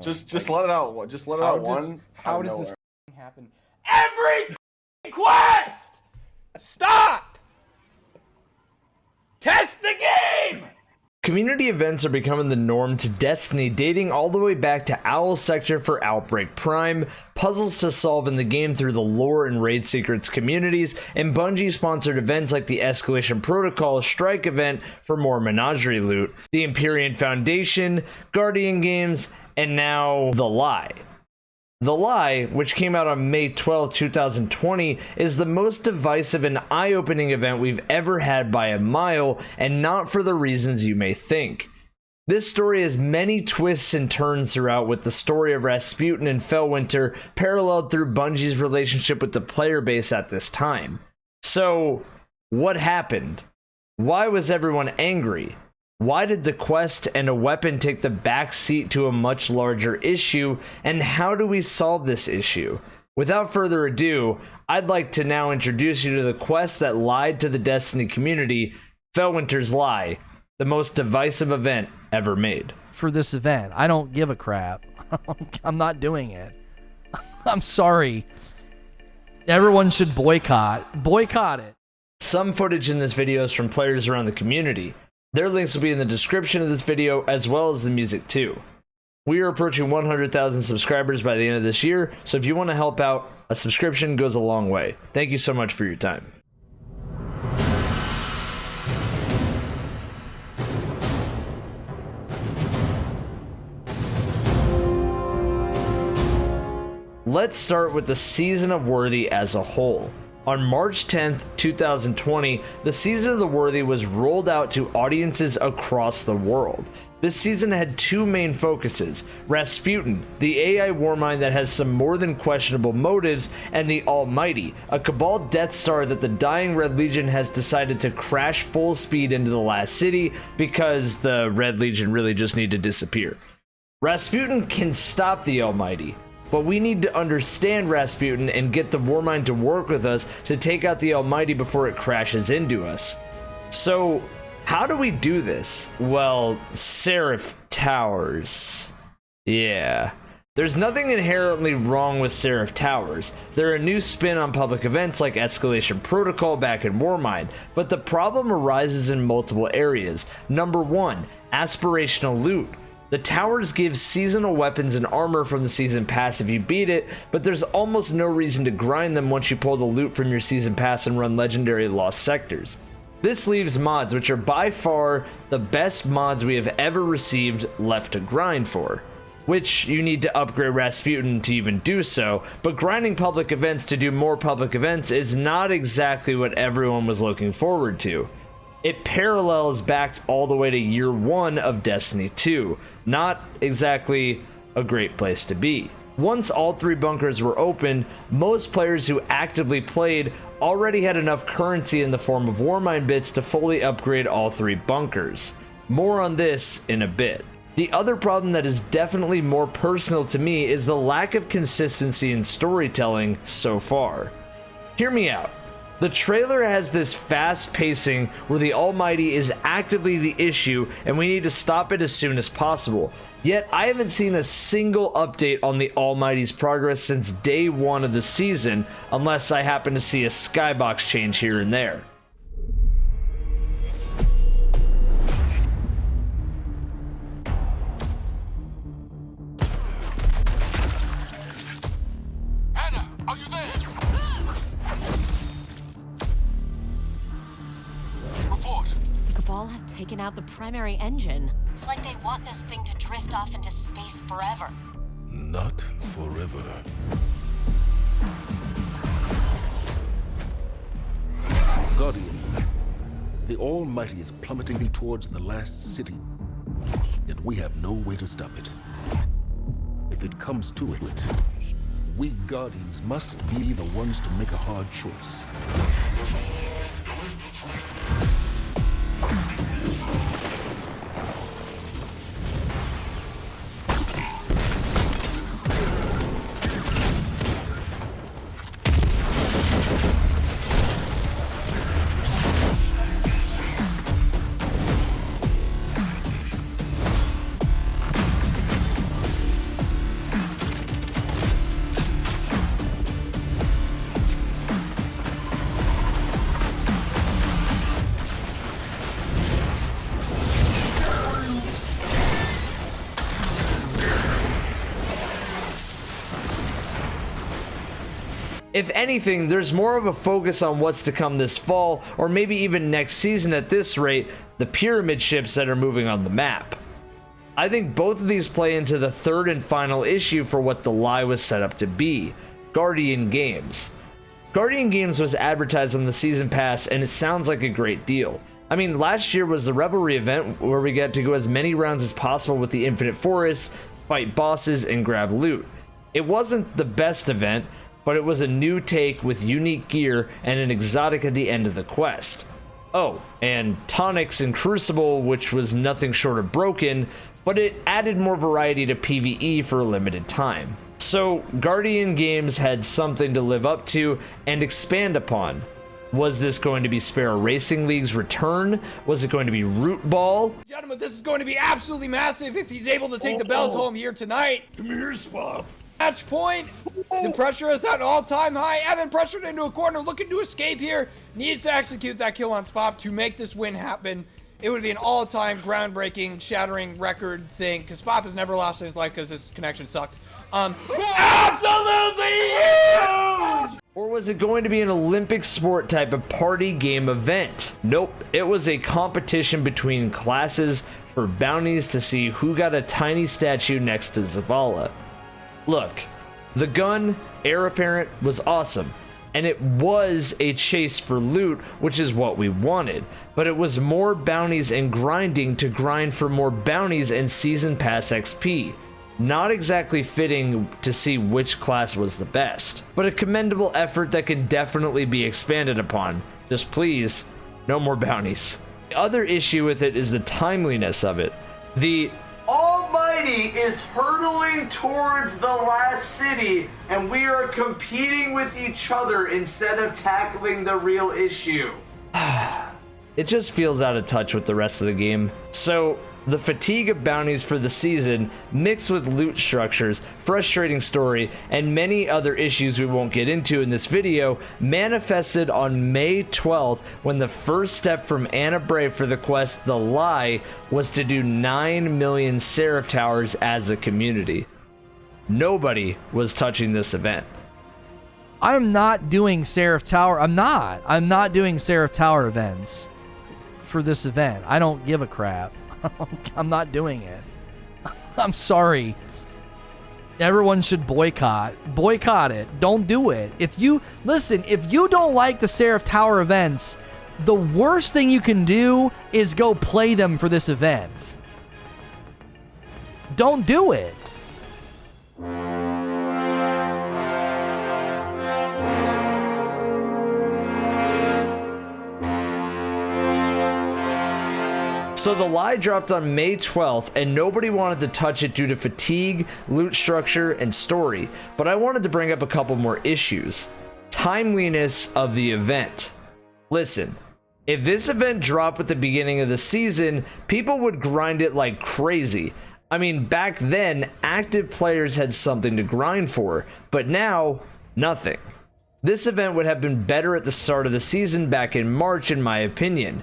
Just let it out. Just let it out one. How does this happen? Every quest! Stop! Test the game! Community events are becoming the norm to Destiny, dating all the way back to Owl Sector for Outbreak Prime, puzzles to solve in the game through the lore and raid secrets communities, and Bungie-sponsored events like the Escalation Protocol Strike event for more menagerie loot, the Empyrean Foundation, Guardian games, and now The Lie. The Lie, which came out on May 12, 2020, is the most divisive and eye-opening event we've ever had by a mile, and not for the reasons you may think. This story has many twists and turns throughout, with the story of Rasputin and Felwinter paralleled through Bungie's relationship with the player base at this time. So, what happened? Why was everyone angry? Why did the quest and a weapon take the back seat to a much larger issue, and how do we solve this issue? Without further ado, I'd like to now introduce you to the quest that lied to the Destiny community, Felwinters Lie, the most divisive event ever made. For this event, I don't give a crap. I'm not doing it. I'm sorry. Everyone should boycott it. Some footage in this video is from players around the community. Their links will be in the description of this video, as well as the music too. We are approaching 100,000 subscribers by the end of this year, so if you want to help out, a subscription goes a long way. Thank you so much for your time. Let's start with the Season of Worthy as a whole. On March 10th, 2020, the Season of the Worthy was rolled out to audiences across the world. This season had two main focuses: Rasputin, the AI warmind that has some more than questionable motives, and the Almighty, a Cabal Death Star that the dying Red Legion has decided to crash full speed into the last city because the Red Legion really just need to disappear. Rasputin can stop the Almighty, but we need to understand Rasputin and get the Warmind to work with us to take out the Almighty before it crashes into us. So, how do we do this? Well, Seraph Towers. Yeah. There's nothing inherently wrong with Seraph Towers. They're a new spin on public events like Escalation Protocol back in Warmind, but the problem arises in multiple areas. Number one, aspirational loot. The towers give seasonal weapons and armor from the season pass if you beat it, but there's almost no reason to grind them once you pull the loot from your season pass and run legendary lost sectors. This leaves mods, which are by far the best mods we have ever received, left to grind for. Which you need to upgrade Rasputin to even do so, but grinding public events to do more public events is not exactly what everyone was looking forward to. It parallels back all the way to year one of Destiny 2. Not exactly a great place to be. Once all three bunkers were open, most players who actively played already had enough currency in the form of Warmind bits to fully upgrade all three bunkers. More on this in a bit. The other problem that is definitely more personal to me is the lack of consistency in storytelling so far. Hear me out. The trailer has this fast pacing where the Almighty is actively the issue and we need to stop it as soon as possible. Yet I haven't seen a single update on the Almighty's progress since day one of the season, unless I happen to see a skybox change here and there. Have taken out the primary engine. It's like they want this thing to drift off into space forever. Not forever. Guardian, the Almighty is plummeting towards the last city, yet we have no way to stop it. If it comes to it, we Guardians must be the ones to make a hard choice. If anything, there's more of a focus on what's to come this fall, or maybe even next season at this rate, the pyramid ships that are moving on the map. I think both of these play into the third and final issue for what The Lie was set up to be, Guardian Games. Guardian Games was advertised on the season pass, and it sounds like a great deal. I mean, last year was the Revelry event where we got to go as many rounds as possible with the Infinite Forest, fight bosses, and grab loot. It wasn't the best event, but it was a new take with unique gear and an exotic at the end of the quest. Oh, and Tonics and Crucible, which was nothing short of broken, but it added more variety to PvE for a limited time. So, Guardian Games had something to live up to and expand upon. Was this going to be Sparrow Racing League's return? Was it going to be Root Ball? Gentlemen, this is going to be absolutely massive if he's able to take the bells home here tonight. Come here, Spop. Match point. The pressure is at an all-time high. Evan pressured into a corner, looking to escape here. Needs to execute that kill on Spop to make this win happen. It would be an all-time groundbreaking, shattering record thing, because Spop has never lost in his life because his connection sucks. Absolutely huge! Or was it going to be an Olympic sport type of party game event? Nope, it was a competition between classes for bounties to see who got a tiny statue next to Zavala. Look, the gun, Heir Apparent, was awesome, and it was a chase for loot, which is what we wanted, but it was more bounties and grinding to grind for more bounties and season pass XP. Not exactly fitting to see which class was the best, but a commendable effort that can definitely be expanded upon. Just please, no more bounties. The other issue with it is the timeliness of it. The Almighty is hurtling towards the last city, and we are competing with each other instead of tackling the real issue. It just feels out of touch with the rest of the game. So, the fatigue of bounties for the season, mixed with loot structures, frustrating story, and many other issues we won't get into in this video, manifested on May 12th when the first step from Anna Bray for the quest The Lie was to do 9 million Seraph Towers as a community. Nobody was touching this event. I'm not doing Seraph Tower. I'm not doing Seraph Tower events for this event. I don't give a crap. I'm not doing it. I'm sorry. Everyone should boycott it. Don't do it. If you don't like the Seraph Tower events, the worst thing you can do is go play them for this event. Don't do it. So The Lie dropped on May 12th, and nobody wanted to touch it due to fatigue, loot structure, and story, but I wanted to bring up a couple more issues. Timeliness of the event. Listen, if this event dropped at the beginning of the season, people would grind it like crazy. I mean, back then, active players had something to grind for, but now, nothing. This event would have been better at the start of the season back in March, in my opinion.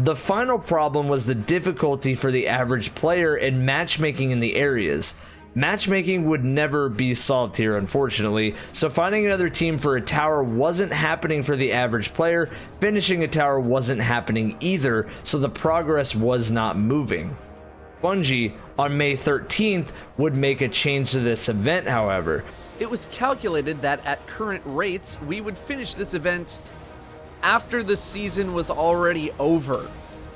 The final problem was the difficulty for the average player and matchmaking in the areas. Matchmaking would never be solved here, unfortunately, so finding another team for a tower wasn't happening for the average player, finishing a tower wasn't happening either, so the progress was not moving. Bungie, on May 13th, would make a change to this event, however. It was calculated that at current rates, we would finish this event after the season was already over.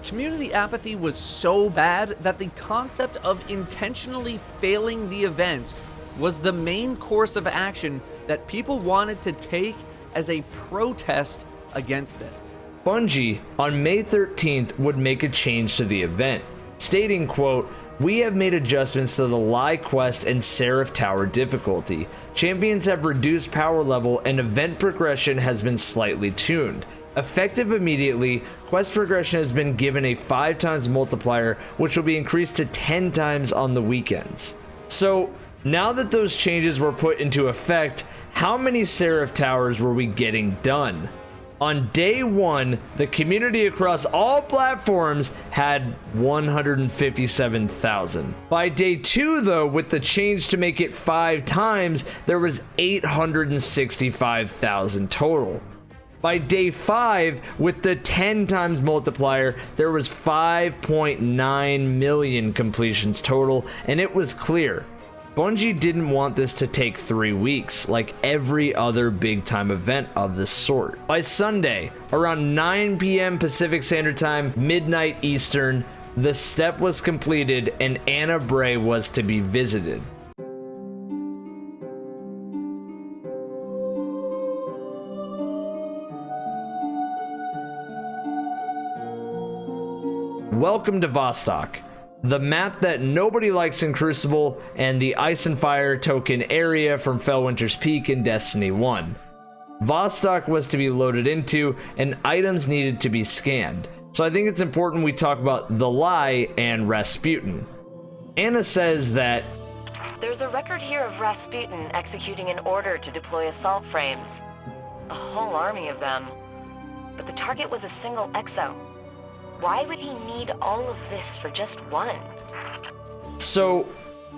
Community apathy was so bad that the concept of intentionally failing the event was the main course of action that people wanted to take as a protest against this. Bungie, on May 13th, would make a change to the event, stating, quote, "We have made adjustments to the Lie quest and Seraph Tower difficulty. Champions have reduced power level and event progression has been slightly tuned. Effective immediately, quest progression has been given a 5 times multiplier, which will be increased to 10 times on the weekends." So, now that those changes were put into effect, how many Seraph Towers were we getting done? On day 1, the community across all platforms had 157,000. By day 2, though, with the change to make it 5 times, there was 865,000 total. By day 5, with the 10 times multiplier, there was 5.9 million completions total, and it was clear Bungie didn't want this to take 3 weeks, like every other big-time event of this sort. By Sunday, around 9 p.m. Pacific Standard Time, midnight Eastern, the step was completed and Anna Bray was to be visited. Welcome to Vostok, the map that nobody likes in Crucible, and the Ice and Fire token area from Felwinter's Peak in Destiny 1. Vostok was to be loaded into, and items needed to be scanned. So I think it's important we talk about The Lie and Rasputin. Anna says that There's a record here of Rasputin executing an order to deploy assault frames. A whole army of them. But the target was a single exo. Why would he need all of this for just one? So,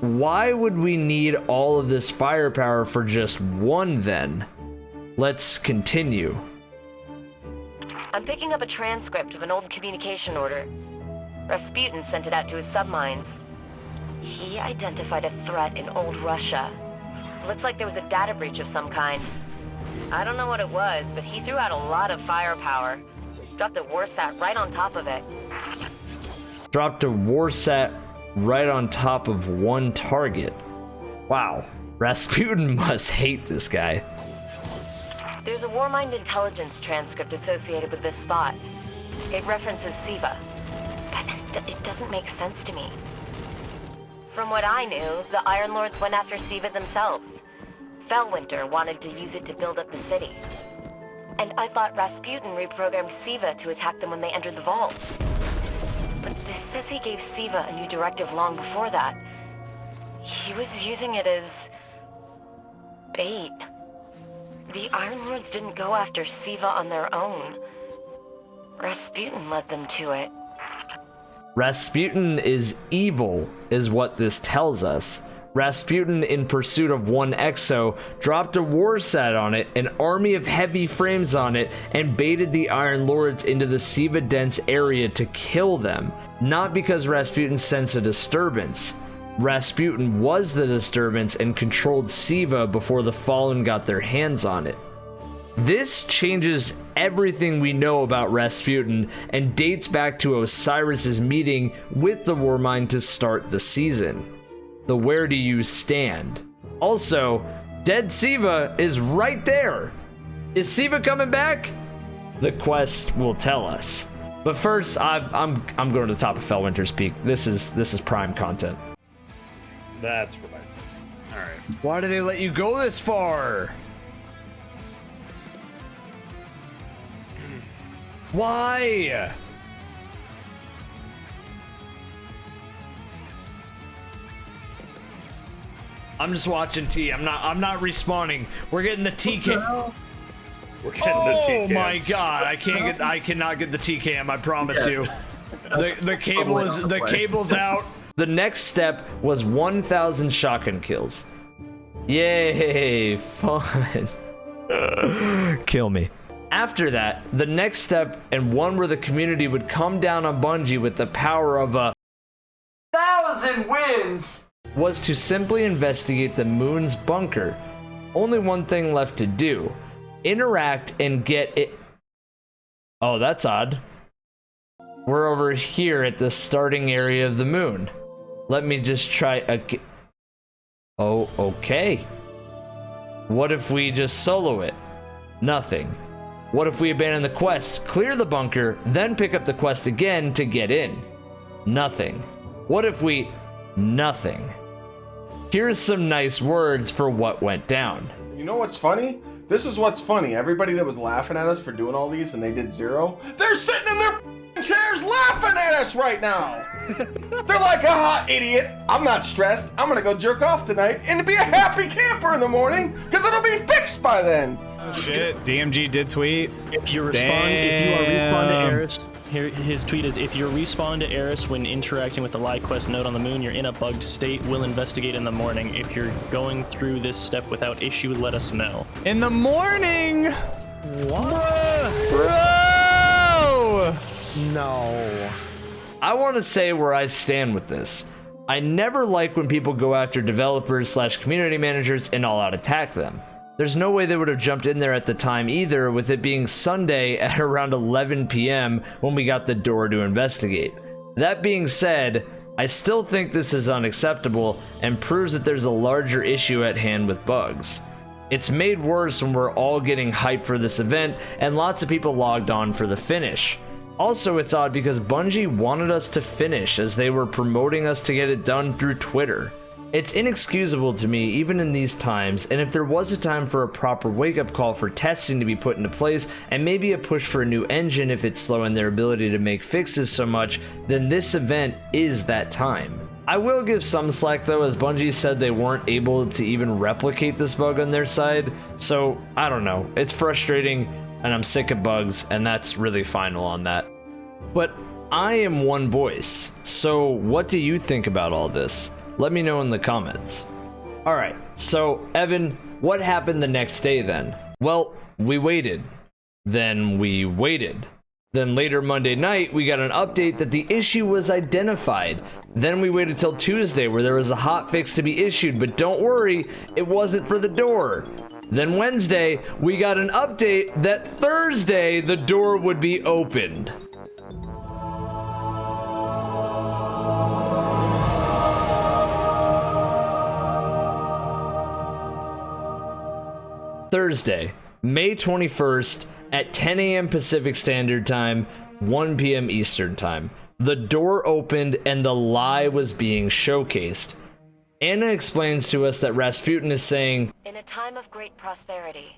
why would we need all of this firepower for just one then? Let's continue. I'm picking up a transcript of an old communication order. Rasputin sent it out to his submines. He identified a threat in old Russia. Looks like there was a data breach of some kind. I don't know what it was, but he threw out a lot of firepower. Dropped a warsat right on top of it. Dropped a warsat right on top of one target. Wow, Rasputin must hate this guy. There's a Warmind intelligence transcript associated with this spot. It references SIVA, but it doesn't make sense to me. From what I knew, the Iron Lords went after SIVA themselves. Felwinter wanted to use it to build up the city. And I thought Rasputin reprogrammed SIVA to attack them when they entered the vault. But this says he gave SIVA a new directive long before that. He was using it as bait. The Iron Lords didn't go after SIVA on their own. Rasputin led them to it. Rasputin is evil, is what this tells us. Rasputin, in pursuit of one exo, dropped a warsat on it, an army of heavy frames on it, and baited the Iron Lords into the SIVA dense area to kill them. Not because Rasputin sensed a disturbance. Rasputin was the disturbance and controlled SIVA before the Fallen got their hands on it. This changes everything we know about Rasputin and dates back to Osiris's meeting with the Warmind to start the season. The where do you stand? Also, dead SIVA is right there. Is SIVA coming back? The quest will tell us. But first, I'm going to the top of Felwinter's Peak. This is prime content. That's right. All right. Why do they let you go this far? Why? I'm just watching T. I'm not respawning. We're getting the T cam. We're getting the T cam. Oh my god! I cannot get the T cam. I promise you. The cable's out. The next step was 1,000 shotgun kills. Yay! Fun. Kill me. After that, the next step, and one where the community would come down on Bungie with the power of 1,000 wins, was to simply investigate the moon's bunker. Only one thing left to do. Interact and get it. Oh, that's odd. We're over here at the starting area of the moon. Let me just try again. Oh, okay. What if we just solo it? Nothing. What if we abandon the quest, clear the bunker, then pick up the quest again to get in? Nothing. What if we... Nothing. Here's some nice words for what went down. You know what's funny? This is what's funny. Everybody that was laughing at us for doing all these and they did 0, they're sitting in their chairs laughing at us right now. They're like, ah, idiot. I'm not stressed. I'm gonna go jerk off tonight and be a happy camper in the morning because it'll be fixed by then. Oh shit, DMG did tweet. If you respond, if you are respawn to Eris, here, his tweet is, if you respawn to Eris when interacting with the Lie quest node on the moon, you're in a bugged state. We'll investigate in the morning. If you're going through this step without issue, let us know. In the morning? What? Bro! No. I want to say where I stand with this. I never like when people go after developers / community managers and all out attack them. There's no way they would have jumped in there at the time either, with it being Sunday at around 11 p.m. when we got the door to investigate. That being said, I still think this is unacceptable and proves that there's a larger issue at hand with bugs. It's made worse when we're all getting hyped for this event and lots of people logged on for the finish. Also, it's odd because Bungie wanted us to finish as they were promoting us to get it done through Twitter. It's inexcusable to me even in these times, and if there was a time for a proper wake-up call for testing to be put into place and maybe a push for a new engine if it's slowing their ability to make fixes so much, then this event is that time. I will give some slack though, as Bungie said they weren't able to even replicate this bug on their side, so I don't know, it's frustrating and I'm sick of bugs, and that's really final on that. But I am one voice, so what do you think about all this? Let me know in the comments. Alright, so Evan, what happened the next day then? Well, we waited. Then we waited. Then later Monday night, we got an update that the issue was identified. Then we waited till Tuesday where there was a hotfix to be issued, but don't worry, it wasn't for the door. Then Wednesday, we got an update that Thursday the door would be opened. Thursday, May 21st at 10 a.m. Pacific Standard Time, 1 p.m. Eastern Time. The door opened and the lie was being showcased. Anna explains to us that Rasputin is saying, in a time of great prosperity,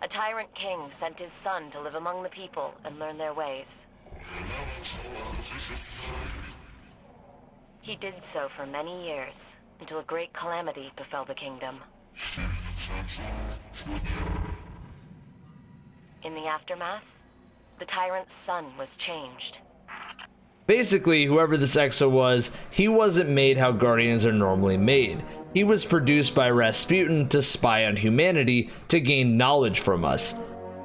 a tyrant king sent his son to live among the people and learn their ways. He did so for many years, until a great calamity befell the kingdom. In the aftermath, the tyrant's son was changed. basically, whoever this Exo was, he wasn't made how Guardians are normally made. He was produced by Rasputin to spy on humanity, to gain knowledge from us.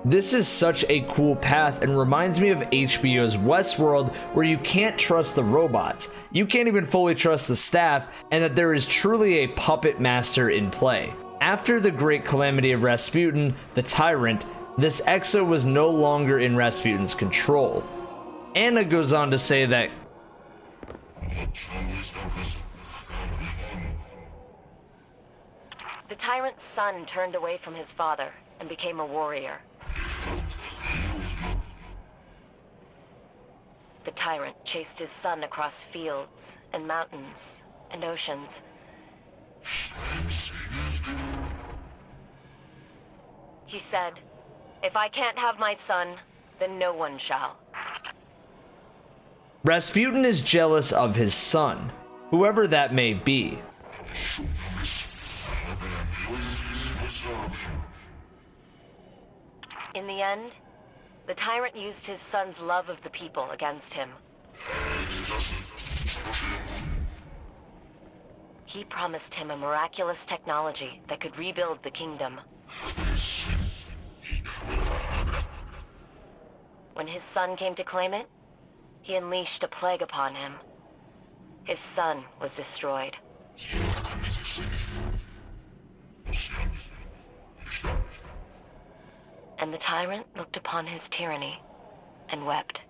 This is such a cool path and reminds me of HBO's Westworld, where you can't trust the robots, you can't even fully trust the staff, and that there is truly a puppet master in play. After the great calamity of Rasputin, the tyrant, this Exo was no longer in Rasputin's control. Anna goes on to say that the tyrant's son turned away from his father and became a warrior. The tyrant chased his son across fields and mountains and oceans. He said, "If I can't have my son, then no one shall." Rasputin is jealous of his son, whoever that may be. In the end, the tyrant used his son's love of the people against him. He promised him a miraculous technology that could rebuild the kingdom. When his son came to claim it, he unleashed a plague upon him. His son was destroyed. And the tyrant looked upon his tyranny and wept.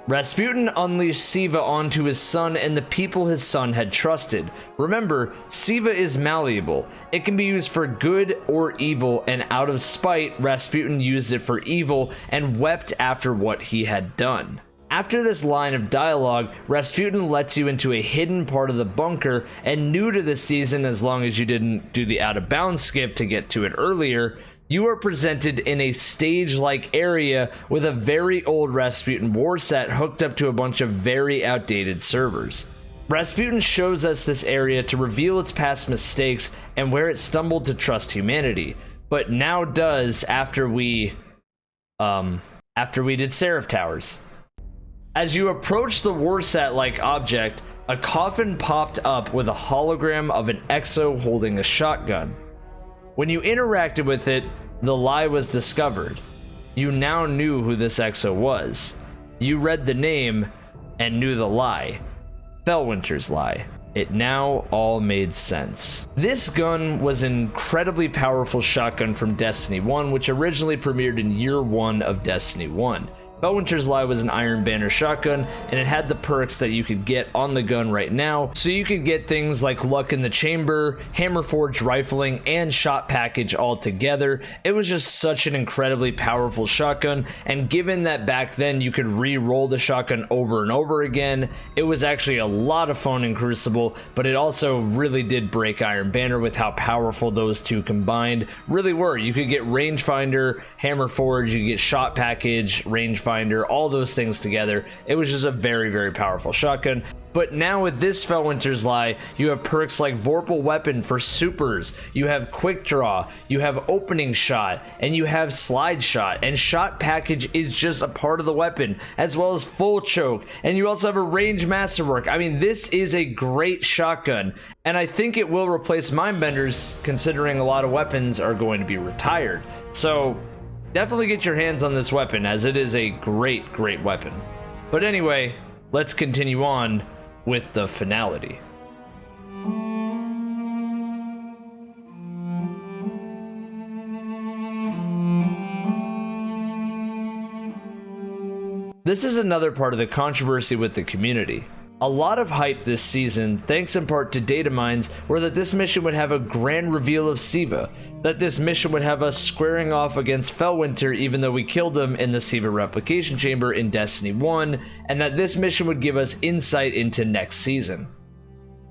Rasputin unleashed SIVA onto his son and the people his son had trusted. Remember, SIVA is malleable. It can be used for good or evil, and out of spite, Rasputin used it for evil and wept after what he had done. After this line of dialogue, Rasputin lets you into a hidden part of the bunker, and new to this season, as long as you didn't do the out of bounds skip to get to it earlier, you are presented in a stage-like area with a very old Rasputin war set hooked up to a bunch of very outdated servers. Rasputin shows us this area to reveal its past mistakes and where it stumbled to trust humanity. but now does after we did Seraph Towers. As you approach the Warsat-like object, a coffin popped up with a hologram of an exo holding a shotgun. When you interacted with it, the lie was discovered. You now knew who this exo was. You read the name and knew the lie. Felwinters Lie. It now all made sense. This gun was an incredibly powerful shotgun from Destiny 1, which originally premiered in year 1 of Destiny 1. Felwinter's Lie was an Iron Banner shotgun, and it had the perks that you could get on the gun right now, so you could get things like Luck in the Chamber, Hammerforged Rifling, and Shot Package all together. It was just such an incredibly powerful shotgun, and given that back then you could re-roll the shotgun over and over again, it was actually a lot of fun in Crucible, but it also really did break Iron Banner with how powerful those two combined really were. You could get Rangefinder, Hammerforge, you could get Shot Package, Rangefinder, all those things together. It was just a very, very powerful shotgun. But now with this Felwinter's Lie, you have perks like Vorpal Weapon for supers, you have Quick Draw, you have Opening Shot, and you have Slide Shot, and Shot Package is just a part of the weapon, as well as Full Choke, and you also have a Range Masterwork. I mean, this is a great shotgun, and I think it will replace Mindbenders, considering a lot of weapons are going to be retired. So definitely get your hands on this weapon, as it is a great, great weapon. But anyway, let's continue on with the Finality. This is another part of the controversy with the community. A lot of hype this season, thanks in part to data mines, were that this mission would have a grand reveal of SIVA, that this mission would have us squaring off against Felwinter even though we killed him in the SIVA replication chamber in Destiny 1, and that this mission would give us insight into next season.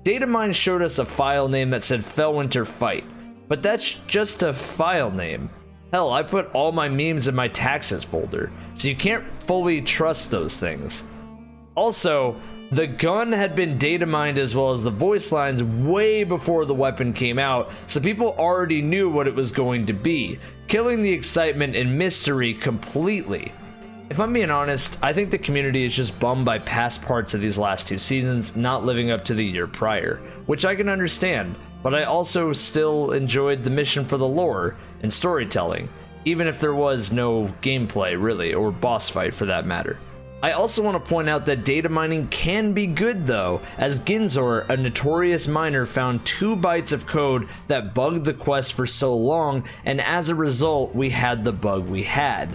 Data mines showed us a file name that said Felwinter Fight, but that's just a file name. Hell, I put all my memes in my taxes folder, so you can't fully trust those things. Also, the gun had been data mined as well as the voice lines way before the weapon came out, so people already knew what it was going to be, killing the excitement and mystery completely. If I'm being honest, I think the community is just bummed by past parts of these last two seasons not living up to the year prior, which I can understand, but I also still enjoyed the mission for the lore and storytelling, even if there was no gameplay really, or boss fight for that matter. I also want to point out that data mining can be good though, as Ginzor, a notorious miner, found 2 bytes of code that bugged the quest for so long, and as a result, we had the bug we had.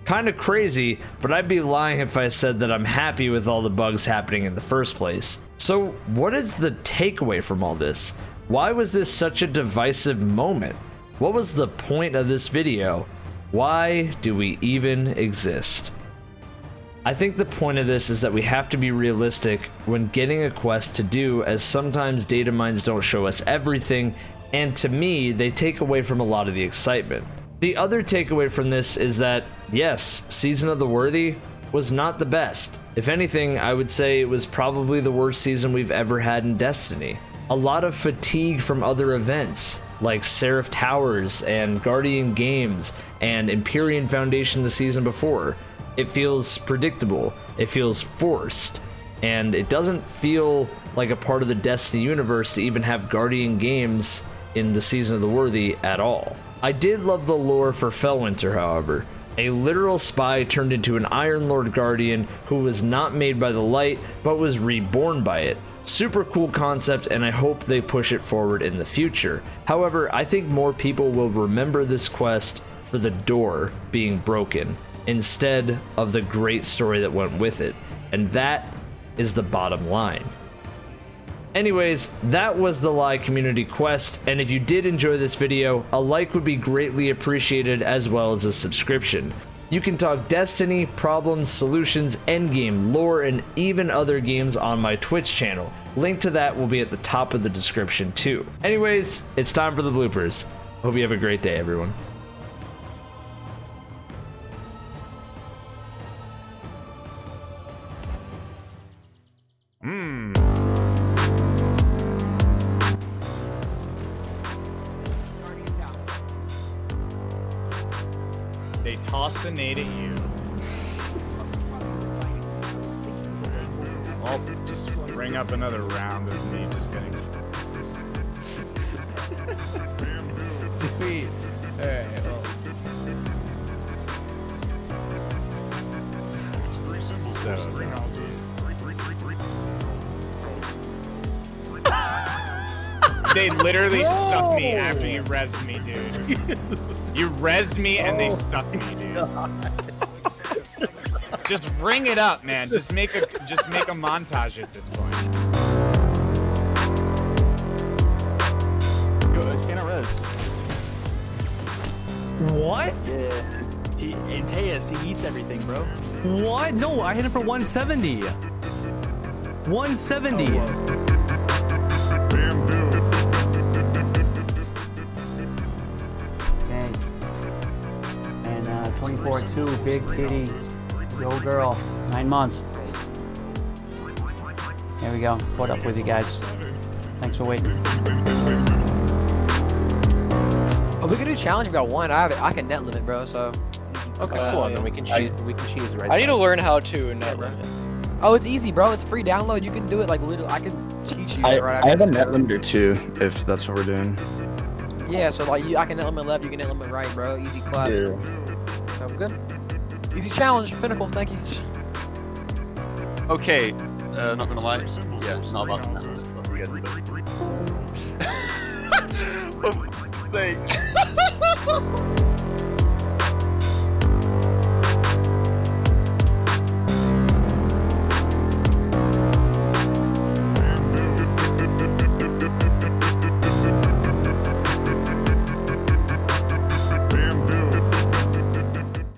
Kinda crazy, but I'd be lying if I said that I'm happy with all the bugs happening in the first place. So what is the takeaway from all this? Why was this such a divisive moment? What was the point of this video? Why do we even exist? I think the point of this is that we have to be realistic when getting a quest to do, as sometimes data mines don't show us everything, and to me, they take away from a lot of the excitement. The other takeaway from this is that, yes, Season of the Worthy was not the best. If anything, I would say it was probably the worst season we've ever had in Destiny. A lot of fatigue from other events, like Seraph Towers and Guardian Games and Empyrean Foundation the season before. It feels predictable, it feels forced, and it doesn't feel like a part of the Destiny universe to even have Guardian Games in the Season of the Worthy at all. I did love the lore for Felwinter, however. A literal spy turned into an Iron Lord Guardian who was not made by the light, but was reborn by it. Super cool concept, and I hope they push it forward in the future. However, I think more people will remember this quest for the door being broken, instead of the great story that went with it, and that is the bottom line. Anyways, that was the Lie community quest, and if you did enjoy this video, a like would be greatly appreciated, as well as a subscription. You can talk Destiny, problems, solutions, endgame, lore, and even other games on my Twitch channel. Link to that will be at the top of the description too. Anyways, it's time for the bloopers. Hope you have a great day, everyone. They tossed a nade at you. I'll just bring up another round of me just getting. Sweet. Alright, well. So, they literally stuck me after you rezzed me, dude. You rezzed me and they stuck me, dude. Just ring it up, man. Just make a montage at this point. Go, stand on res. What? Yeah. Antaeus, he eats everything, bro. What? No, I hit him for 170. 170. Oh, okay. And 24-2, big titty, yo girl, 9 months. There we go. Caught up with you guys. Thanks for waiting. Oh, we can do challenge if y'all want. I can net limit, bro. So. Okay, cool. And then we can cheese. We can cheese right. I need to learn how to net limit. Oh, it's easy, bro. It's free download. You can do it like literally. I can teach you. I have a net limiter too, if that's what we're doing. Yeah, so like I can net limit left. You can net limit right, bro. Easy clap. Yeah. Sounds good. Easy challenge. Pinnacle. Thank you. Okay. Not gonna lie. Yeah, it's not about to net limit. Let's see you guys do it. For fuck's sake.